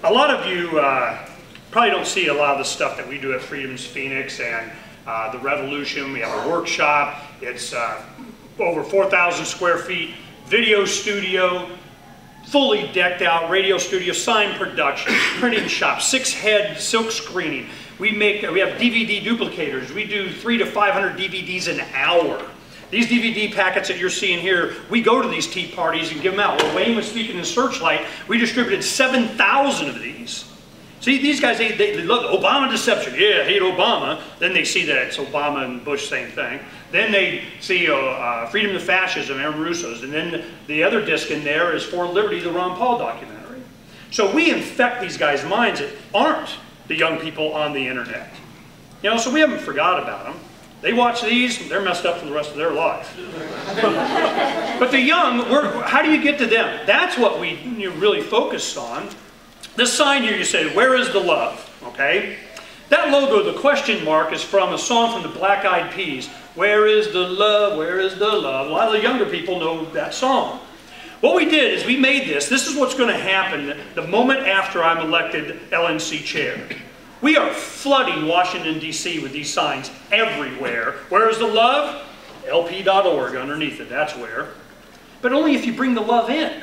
A lot of you probably don't see a lot of the stuff that we do at Freedom's Phoenix and the Revolution. We have a workshop. It's over 4,000 square feet, video studio, fully decked out radio studio, sign production, printing shop, 6-head silk screening. We have DVD duplicators. We do 300 to 500 DVDs an hour. These DVD packets that you're seeing here, we go to these tea parties and give them out. When Wayne was speaking in Searchlight, we distributed 7,000 of these. See, these guys, they love the Obama deception. Yeah, hate Obama. Then they see that it's Obama and Bush, same thing. Then they see Freedom to Fascism, Aaron Russo's. And then the other disc in there is For Liberty, the Ron Paul documentary. So we infect these guys' minds that aren't the young people on the internet. You know, so we haven't forgot about them. They watch these, they're messed up for the rest of their life. But the young, how do you get to them? That's what we really focus on. This sign here, you say, where is the love? Okay? That logo, the question mark, is from a song from the Black Eyed Peas. Where is the love? Where is the love? A lot of the younger people know that song. What we did is we made this. This is what's going to happen the moment after I'm elected LNC chair. We are flooding Washington, D.C. with these signs everywhere. Where is the love? LP.org underneath it, that's where. But only if you bring the love in.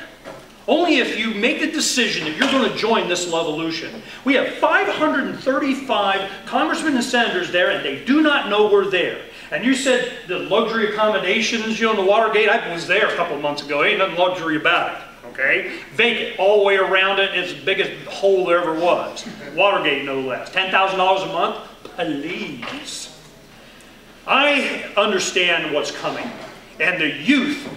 Only if you make the decision that you're going to join this lovolution. We have 535 congressmen and senators there, and they do not know we're there. And you said the luxury accommodations, you know, in the Watergate, I was there a couple months ago. Ain't nothing luxury about it. Okay? Vacant all the way around it. It's the biggest hole there ever was. Watergate, no less. $10,000 a month? Please. I understand what's coming. And the youth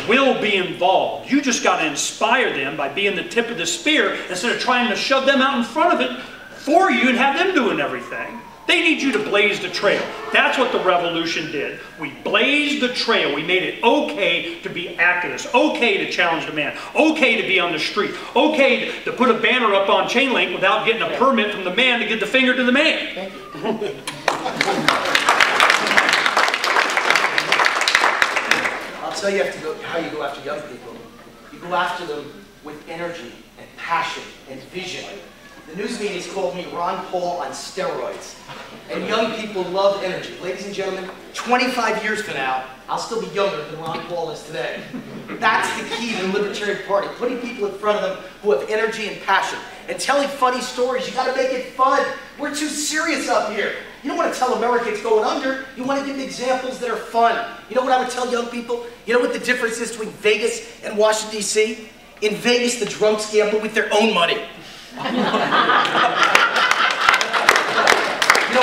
will be involved. You just got to inspire them by being the tip of the spear instead of trying to shove them out in front of it for you and have them doing everything. They need you to blaze the trail. That's what the revolution did. We blazed the trail. We made it okay to be activists, okay to challenge the man, okay to be on the street, okay to put a banner up on chain link without getting a permit from the man to give the finger to the man. I'll tell you how you go after young people. You go after them with energy and passion and vision. The news media's called me Ron Paul on steroids. And young people love energy. Ladies and gentlemen, 25 years from now, I'll still be younger than Ron Paul is today. That's the key to the Libertarian Party, putting people in front of them who have energy and passion. And telling funny stories, you gotta make it fun. We're too serious up here. You don't want to tell America it's going under. You want to give examples that are fun. You know what I would tell young people? You know what the difference is between Vegas and Washington, D.C.? In Vegas, the drunks gamble with their own money. You know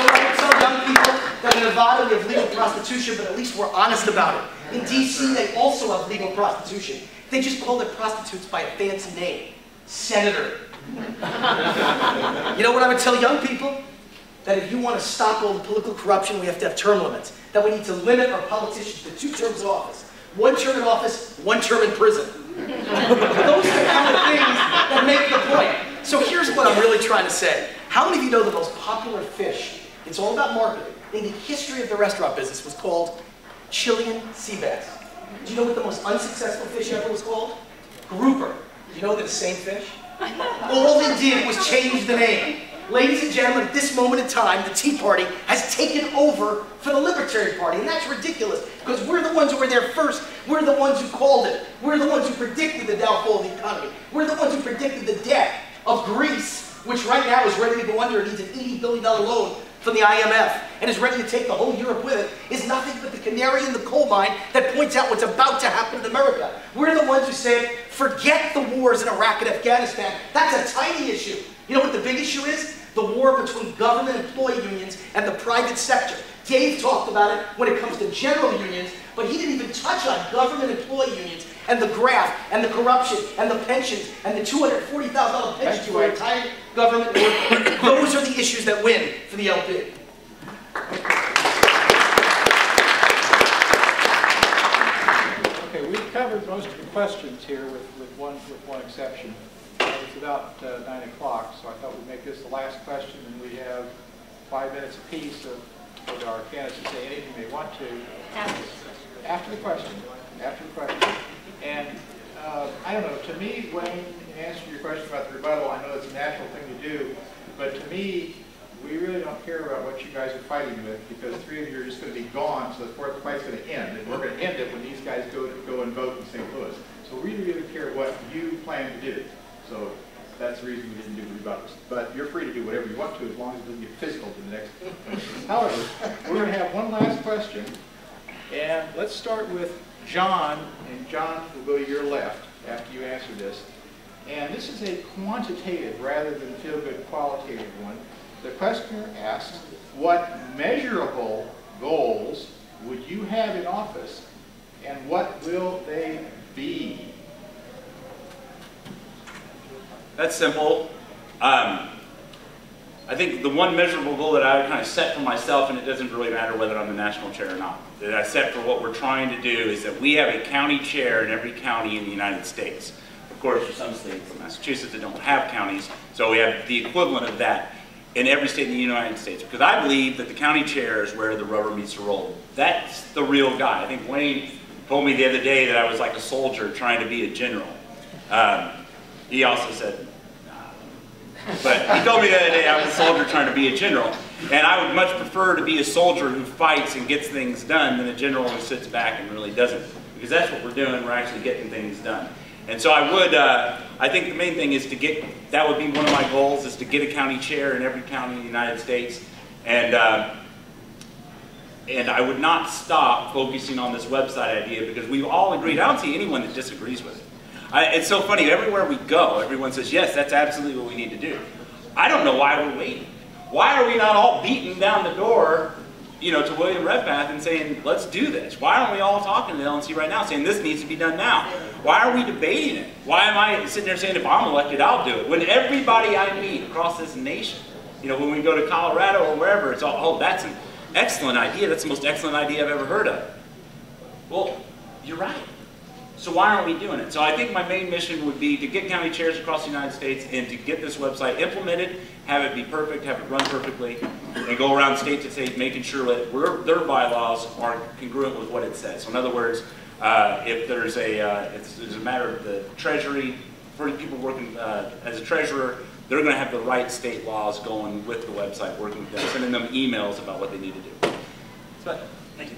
what I would tell young people? That in Nevada we have legal prostitution, but at least we're honest about it. In D.C. they also have legal prostitution. They just call their prostitutes by a fancy name. Senator. You know what I would tell young people? That if you want to stop all the political corruption, we have to have term limits. That we need to limit our politicians to 2 terms of office. 1 term in office, 1 term in prison. Those are the kind of things that make the point. So here's what I'm really trying to say. How many of you know the most popular fish, it's all about marketing, in the history of the restaurant business was called Chilean sea bass? Do you know what the most unsuccessful fish ever was called? Grouper. Do you know they're the same fish? All they did was change the name. Ladies and gentlemen, at this moment in time, the Tea Party has taken over for the Libertarian Party, and that's ridiculous, because we're the ones who were there first. We're the ones who called it. We're the ones who predicted the downfall of the economy. We're the ones who predicted the debt of Greece, which right now is ready to go under and needs an $80 billion loan from the IMF, and is ready to take the whole Europe with it, is nothing but the canary in the coal mine that points out what's about to happen in America. We're the ones who said, forget the wars in Iraq and Afghanistan. That's a tiny issue. You know what the big issue is? The war between government employee unions and the private sector. Dave talked about it when it comes to general unions, but he didn't even touch on government employee unions and the graft and the corruption and the pensions and the $240,000 pensions for retired government workers. Those are the issues that win for the LP. Okay, we've covered most of the questions here with one exception. It's about 9 o'clock, so I thought we'd make this the last question, and we have 5 minutes apiece for our candidates to say anything they want to. After the question. And I don't know, to me, Wayne, in answer to your question about the rebuttal, I know it's a natural thing to do, but to me, we really don't care about what you guys are fighting with, because 3 of you are just going to be gone, so the fight's going to end, and we're going to end it when these guys go and vote in St. Louis. So we really care what you plan to do. So that's the reason we didn't do rebuttals. But you're free to do whatever you want to, as long as it doesn't get physical to the next. However, we're going to have one last question, and let's start with John, and John will go to your left after you answer this. And this is a quantitative rather than feel-good qualitative one. The questioner asks, what measurable goals would you have in office, and what will they be? That's simple. I think the one measurable goal that I would kind of set for myself, and it doesn't really matter whether I'm the national chair or not, that I set for what we're trying to do is that we have a county chair in every county in the United States. Of course, there's some states in Massachusetts that don't have counties, so we have the equivalent of that in every state in the United States. Because I believe that the county chair is where the rubber meets the road. That's the real guy. I think Wayne told me the other day that I was like a soldier trying to be a general. He also said, but he told me the other day I was a soldier trying to be a general. And I would much prefer to be a soldier who fights and gets things done than a general who sits back and really doesn't. Because that's what we're doing, we're actually getting things done. And so I would, I think the main thing is to get, that would be one of my goals, is to get a county chair in every county in the United States. And I would not stop focusing on this website idea, because we've all agreed. I don't see anyone that disagrees with it. It's so funny, everywhere we go, everyone says, yes, that's absolutely what we need to do. I don't know why we're waiting. Why are we not all beating down the door, you know, to William Redpath and saying, let's do this? Why aren't we all talking to the LNC right now saying this needs to be done now? Why are we debating it? Why am I sitting there saying if I'm elected, I'll do it? When everybody I meet across this nation, you know, when we go to Colorado or wherever, it's all, oh, that's an excellent idea. That's the most excellent idea I've ever heard of. Well, you're right. So why aren't we doing it? So I think my main mission would be to get county chairs across the United States and to get this website implemented, have it be perfect, have it run perfectly, and go around state to state making sure that their bylaws are congruent with what it says. So in other words, if there's a matter of the treasury, for people working as a treasurer, they're going to have the right state laws going with the website, working with them, sending them emails about what they need to do. So, thank you.